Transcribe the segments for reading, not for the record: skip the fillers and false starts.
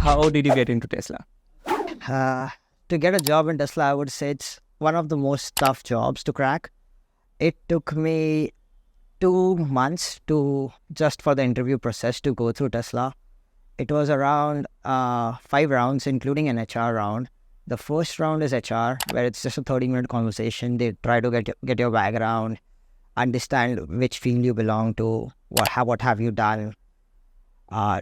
how did you get into Tesla? Uh, to get a job in Tesla, I would say it's one of the most tough jobs to crack. It took me 2 months to just for the interview process to go through Tesla. It was around 5 rounds, including an HR round. The first round is HR, where it's just a 30-minute conversation. They try to get your background, understand which field you belong to, what have you done.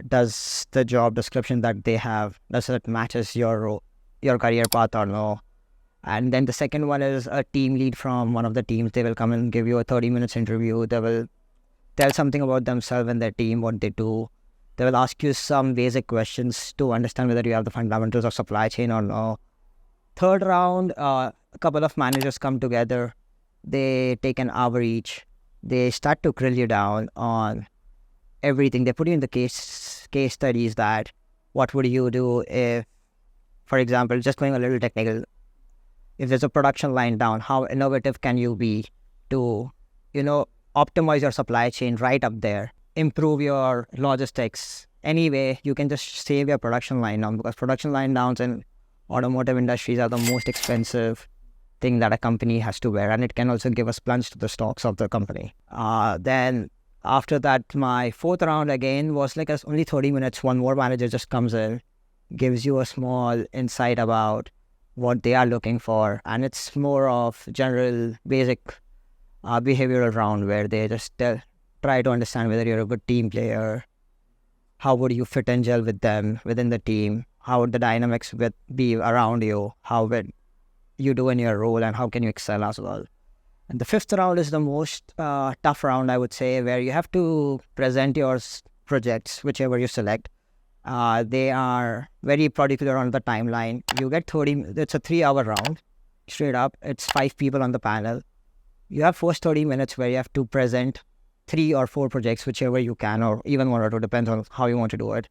Does the job description that they have, does it matches your career path or no? And then the second one is a team lead from one of the teams. They will come and give you a 30 minutes interview. They will tell something about themselves and their team, what they do. They will ask you some basic questions to understand whether you have the fundamentals of supply chain or no. Third round, a couple of managers come together. They take an hour each. They start to grill you down on everything. They put you in the case studies that what would you do if, for example, just going a little technical, if there's a production line down, how innovative can you be to, optimize your supply chain right up there, improve your logistics. Anyway, you can just save your production line down, because production line downs in automotive industries are the most expensive thing that a company has to bear, and it can also give a plunge to the stocks of the company. Then after that, my fourth round again was like only 30 minutes. One more manager just comes in, gives you a small insight about what they are looking for, and it's more of general basic behavioral round where they just try to understand whether you're a good team player, how would you fit and gel with them within the team, how would the dynamics be around you, how would you do in your role, and how can you excel as well. And the fifth round is the most tough round, I would say, where you have to present your projects, whichever you select. They are very particular on the timeline. You get 30, it's a 3-hour round, straight up. It's 5 people on the panel. You have first 30 minutes where you have to present 3 or 4 projects, whichever you can, or even 1 or 2, depends on how you want to do it.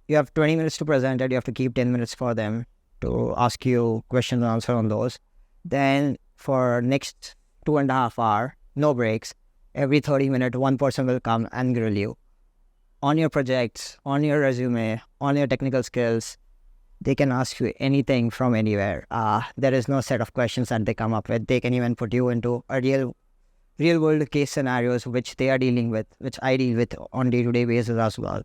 You have 20 minutes to present it. You have to keep 10 minutes for them to ask you questions and answer on those. Then for next 2.5 hours, no breaks. Every 30 minutes, one person will come and grill you on your projects, on your resume, on your technical skills. They can ask you anything from anywhere. There is no set of questions that they come up with. They can even put you into a real world case scenarios which they are dealing with, which I deal with on day-to-day basis as well.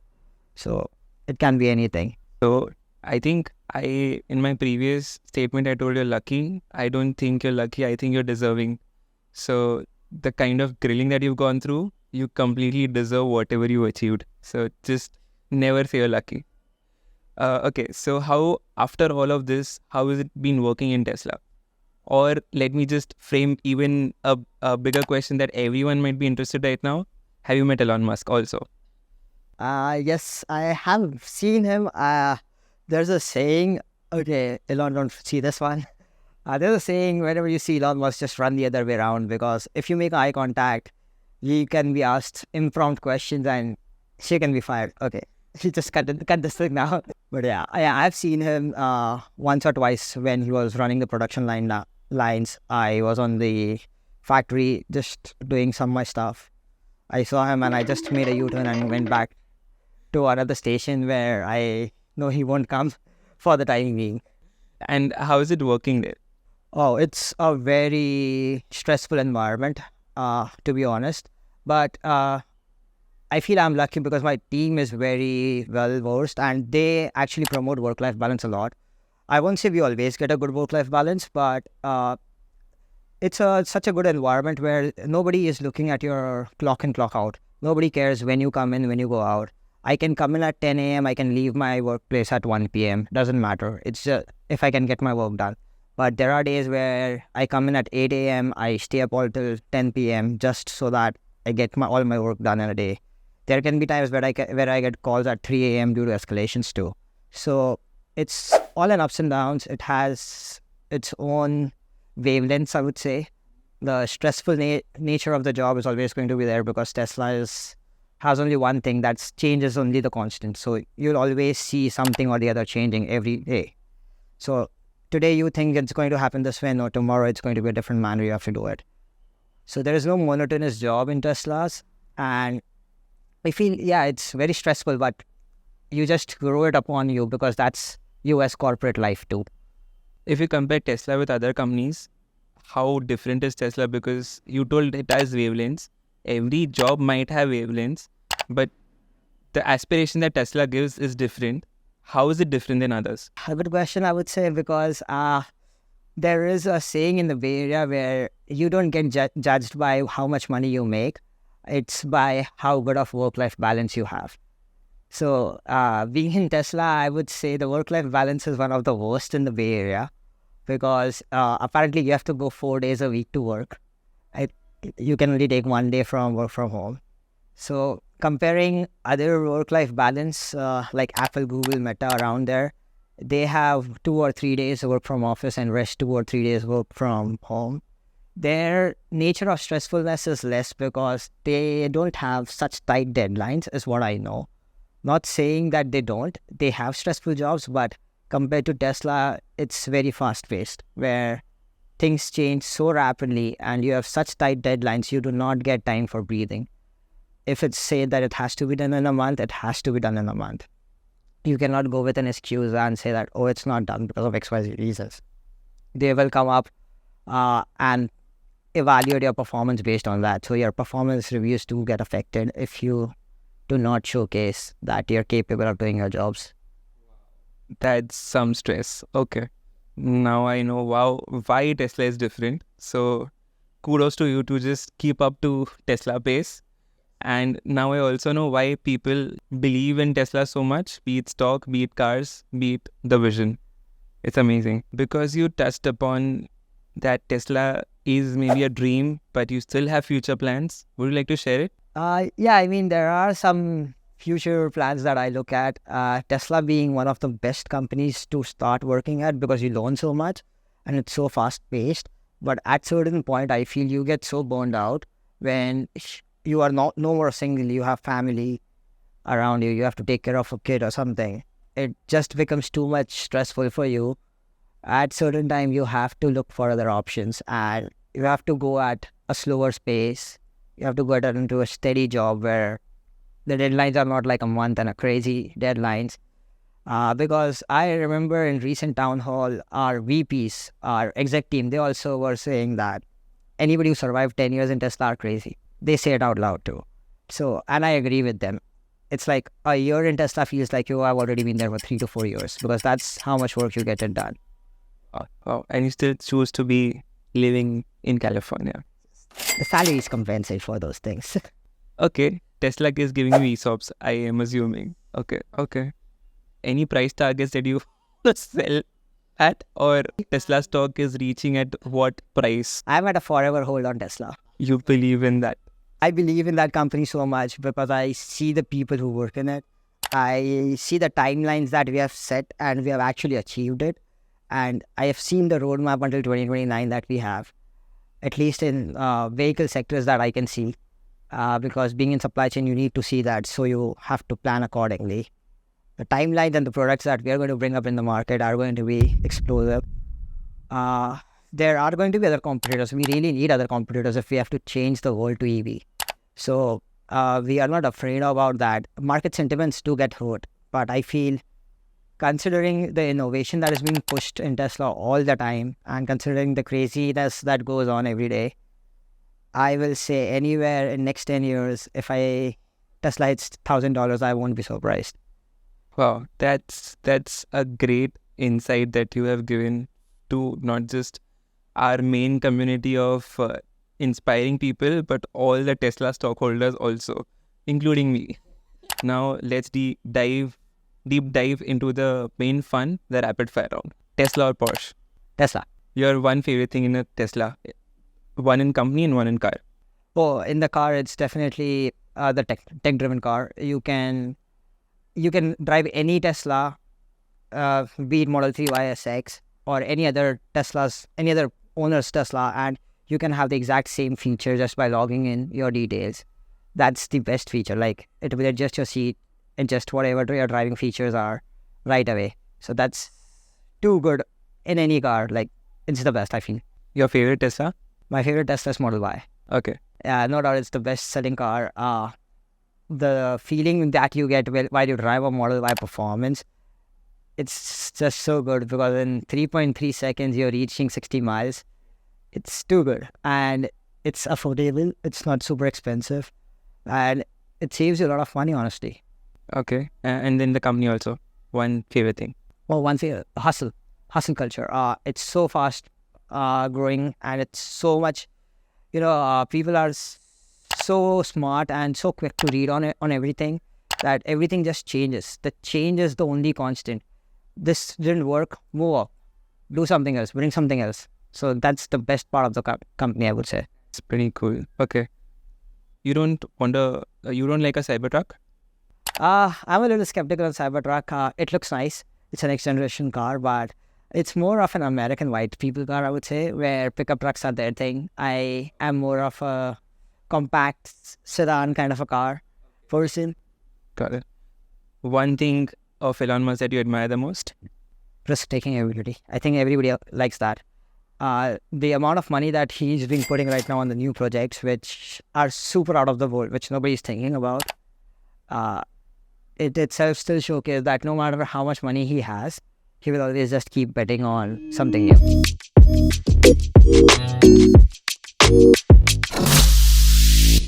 So it can be anything. So I think in my previous statement, I told you're lucky. I don't think you're lucky. I think you're deserving. So the kind of grilling that you've gone through, you completely deserve whatever you achieved. So just never say you're lucky. Okay, so how, after all of this, how has it been working in Tesla? Or let me just frame even a bigger question that everyone might be interested right now. Have you met Elon Musk also? Yes, I have seen him. There's a saying, okay, Elon, don't see this one. There's a saying, whenever you see Elon Musk, just run the other way around, because if you make eye contact, you can be asked impromptu questions and she can be fired. Okay, she just cut this thing now. But yeah, I've seen him once or twice when he was running the production lines. I was on the factory just doing some of my stuff. I saw him and I just made a U-turn and went back to another station where I know he won't come for the time being. And how is it working there? Oh, it's a very stressful environment, to be honest. But I feel I'm lucky because my team is very well versed and they actually promote work-life balance a lot. I won't say we always get a good work-life balance, but it's such a good environment where nobody is looking at your clock in, clock out. Nobody cares when you come in, when you go out. I can come in at 10 a.m., I can leave my workplace at 1 p.m. Doesn't matter. It's just if I can get my work done. But there are days where I come in at 8 a.m., I stay up all till 10 p.m. just so that I get all my work done in a day. There can be times where I get calls at 3 a.m. due to escalations too. So it's all in ups and downs. It has its own wavelengths, I would say. The stressful nature of the job is always going to be there because Tesla has only one thing that changes, only the constant. So you'll always see something or the other changing every day. So today you think it's going to happen this way, no, tomorrow it's going to be a different manner, you have to do it. So there is no monotonous job in Teslas, and I feel, yeah, it's very stressful, but you just grow it upon you because that's US corporate life too. If you compare Tesla with other companies, how different is Tesla? Because you told it has wavelengths. Every job might have wavelengths, but the aspiration that Tesla gives is different. How is it different than others? A good question, I would say, because there is a saying in the Bay Area where you don't get judged by how much money you make. It's by how good of work-life balance you have. So being in Tesla, I would say the work-life balance is one of the worst in the Bay Area because apparently you have to go 4 days a week to work. You can only take 1 day from work from home. So comparing other work-life balance like Apple, Google, Meta around there, they have 2 or 3 days work from office and rest 2 or 3 days work from home. Their nature of stressfulness is less because they don't have such tight deadlines is what I know. Not saying that they don't. They have stressful jobs, but compared to Tesla, it's very fast-paced where things change so rapidly and you have such tight deadlines, you do not get time for breathing. If it's said that it has to be done in a month, it has to be done in a month. You cannot go with an excuse and say that, oh, it's not done because of XYZ reasons. They will come up and evaluate your performance based on that. So your performance reviews do get affected if you do not showcase that you're capable of doing your jobs. That's some stress. Okay. Now I know why Tesla is different. So kudos to you to just keep up to Tesla pace. And now I also know why people believe in Tesla so much, be it stock, be it cars, be it the vision. It's amazing. Because you touched upon that Tesla is maybe a dream, but you still have future plans. Would you like to share it? Yeah, I mean, there are some future plans that I look at. Tesla being one of the best companies to start working at because you learn so much and it's so fast paced. But at certain point, I feel you get so burned out when you are no more single, you have family around you, you have to take care of a kid or something. It just becomes too much stressful for you. At certain time, you have to look for other options and you have to go at a slower pace. You have to go into a steady job where the deadlines are not like a month and a crazy deadlines. Because I remember in recent town hall, our VPs, our exec team, they also were saying that anybody who survived 10 years in Tesla are crazy. They say it out loud too. So, and I agree with them. It's like a year in Tesla feels like you have already been there for 3 to 4 years because that's how much work you get it done. Oh, and you still choose to be living in California. The salaries compensate for those things. Okay, Tesla is giving you ESOPs, I am assuming. Okay. Any price targets that you sell at, or Tesla stock is reaching at what price? I'm at a forever hold on Tesla. You believe in that? I believe in that company so much because I see the people who work in it. I see the timelines that we have set and we have actually achieved it. And I have seen the roadmap until 2029 that we have, at least in vehicle sectors that I can see. Because being in supply chain, you need to see that. So you have to plan accordingly. The timelines and the products that we are going to bring up in the market are going to be explosive. There are going to be other competitors. We really need other competitors if we have to change the world to EV. So we are not afraid about that. Market sentiments do get hurt. But I feel considering the innovation that is being pushed in Tesla all the time and considering the craziness that goes on every day, I will say anywhere in next 10 years, if Tesla hits $1,000, I won't be surprised. Wow, that's a great insight that you have given to not just our main community of inspiring people, but all the Tesla stockholders also, including me. Now let's deep dive into the main fun, the rapid fire round. Tesla or Porsche? Tesla. Your one favorite thing in a Tesla? One in company and one in car. Oh, in the car, it's definitely the tech-driven car. You can drive any Tesla, be it Model 3 YSX or any other owner's Tesla, and you can have the exact same feature just by logging in your details. That's the best feature. Like, it will adjust your seat, adjust whatever your driving features are right away. So that's too good in any car. Like, it's the best, I feel. Your favorite Tesla? My favorite Tesla is Model Y. Okay. No doubt it's the best selling car. the feeling that you get while you drive a Model Y Performance, it's just so good because in 3.3 seconds you're reaching 60 miles. It's too good, and it's affordable. It's not super expensive, and it saves you a lot of money, honestly. Okay. And then the company also. One favorite thing. Well, one thing, hustle culture. It's so fast growing, and it's so much. People are so smart and so quick to read on everything that everything just changes. The change is the only constant. This didn't work. Move up. Do something else. Bring something else. So that's the best part of the company, I would say. It's pretty cool. Okay. You don't like a Cybertruck? I'm a little skeptical on Cybertruck. It looks nice. It's a next generation car, but it's more of an American white people car, I would say, where pickup trucks are their thing. I am more of a compact sedan kind of a car person. Got it. One thing of Elon Musk that you admire the most? Risk-taking ability. I think everybody likes that. The amount of money that he's been putting right now on the new projects, which are super out of the world, which nobody's thinking about, it itself still showcases that no matter how much money he has, he will always just keep betting on something new.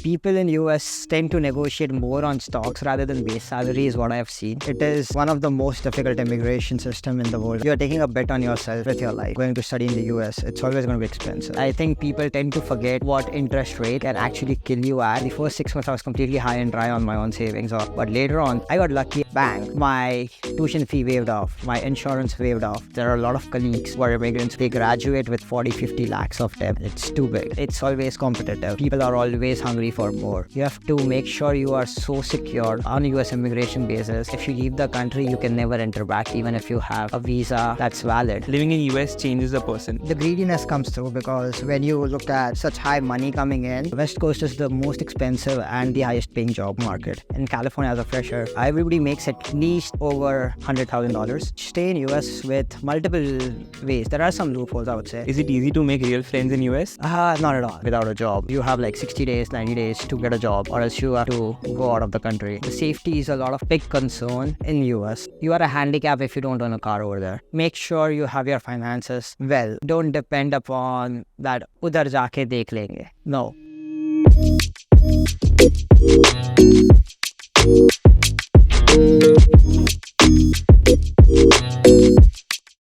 People in US tend to negotiate more on stocks rather than base salary is what I have seen. It is one of the most difficult immigration system in the world. You're taking a bet on yourself with your life. Going to study in the US, it's always going to be expensive. I think people tend to forget what interest rate can actually kill you at. The first 6 months I was completely high and dry on my own savings. But later on, I got lucky. Bang, my tuition fee waived off, my insurance waived off. There are a lot of colleagues who are immigrants. They graduate with 40-50 lakhs of debt. It's too big. It's always competitive. People are always hungry for more. You have to make sure you are so secure on US immigration basis. If you leave the country, you can never enter back, even if you have a visa that's valid. Living in US changes a person. The greediness comes through because when you look at such high money coming in, West Coast is the most expensive and the highest paying job market. In California as a fresher, everybody makes at least over $100,000. Stay in US with multiple ways. There are some loopholes, I would say. Is it easy to make real friends in US? Not at all. Without a job, you have like 60 days, 90 days to get a job, or else you have to go out of the country. The safety is a lot of big concern in US. You are a handicap if you don't own a car over there. Make sure you have your finances well. Don't depend upon that udhar jaake dekh lenge. No.